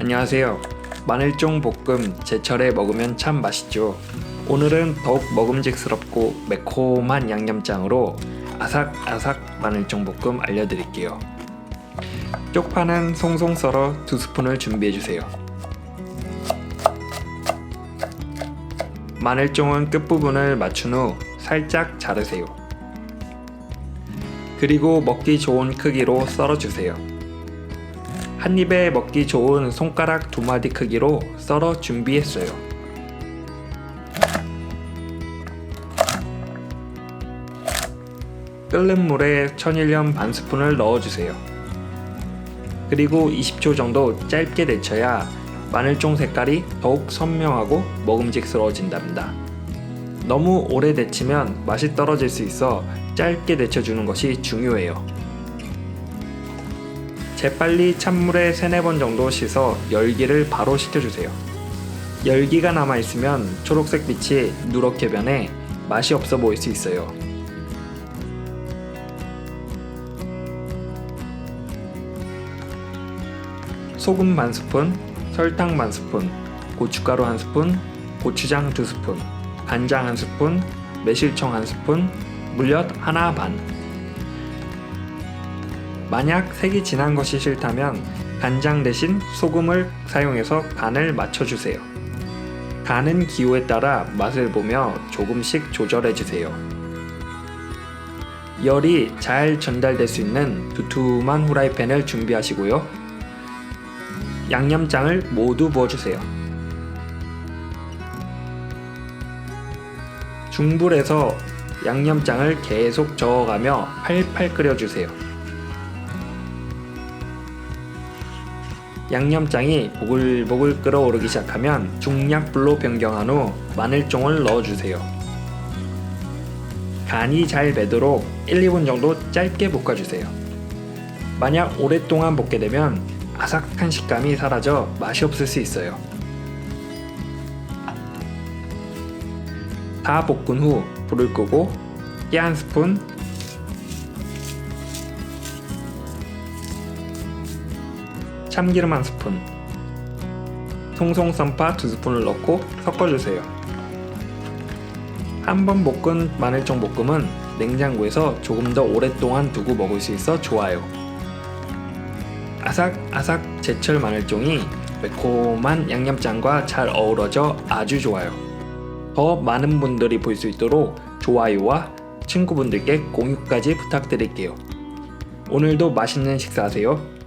안녕하세요. 마늘종 볶음 제철에 먹으면 참 맛있죠. 오늘은 더욱 먹음직스럽고 매콤한 양념장으로 아삭아삭 마늘종 볶음 알려드릴게요. 쪽파는 송송 썰어 2스푼을 준비해주세요. 마늘종은 끝부분을 맞춘 후 살짝 자르세요. 그리고 먹기 좋은 크기로 썰어주세요. 한 입에 먹기 좋은 손가락 2마디 크기로 썰어 준비했어요. 끓는 물에 천일염 반스푼을 넣어주세요. 그리고 20초 정도 짧게 데쳐야 마늘종 색깔이 더욱 선명하고 먹음직스러워진답니다. 너무 오래 데치면 맛이 떨어질 수 있어 짧게 데쳐주는 것이 중요해요. 재빨리 찬물에 3-4번 정도 씻어 열기를 바로 식혀주세요. 열기가 남아있으면 초록색 빛이 누렇게 변해 맛이 없어 보일 수 있어요. 소금 반스푼, 설탕 반스푼, 고춧가루 1스푼, 고추장 2스푼, 간장 1스푼, 매실청 1스푼, 물엿 하나 반. 만약 색이 진한 것이 싫다면 간장 대신 소금을 사용해서 간을 맞춰주세요. 간은 기호에 따라 맛을 보며 조금씩 조절해주세요. 열이 잘 전달될 수 있는 두툼한 후라이팬을 준비하시고요. 양념장을 모두 부어주세요. 중불에서 양념장을 계속 저어가며 팔팔 끓여주세요. 양념장이 보글보글 끓어오르기 시작하면 중약불로 변경한 후 마늘종을 넣어주세요. 간이 잘 배도록 1-2분 정도 짧게 볶아주세요. 만약 오랫동안 볶게 되면 아삭한 식감이 사라져 맛이 없을 수 있어요. 다 볶은 후 불을 끄고 깨 1스푼, 참기름 1스푼, 송송 썬파 2스푼을 넣고 섞어주세요. 한번 볶은 마늘종 볶음은 냉장고에서 조금 더 오랫동안 두고 먹을 수 있어 좋아요. 아삭아삭 제철 마늘종이 매콤한 양념장과 잘 어우러져 아주 좋아요. 더 많은 분들이 볼 수 있도록 좋아요와 친구분들께 공유까지 부탁드릴게요. 오늘도 맛있는 식사하세요.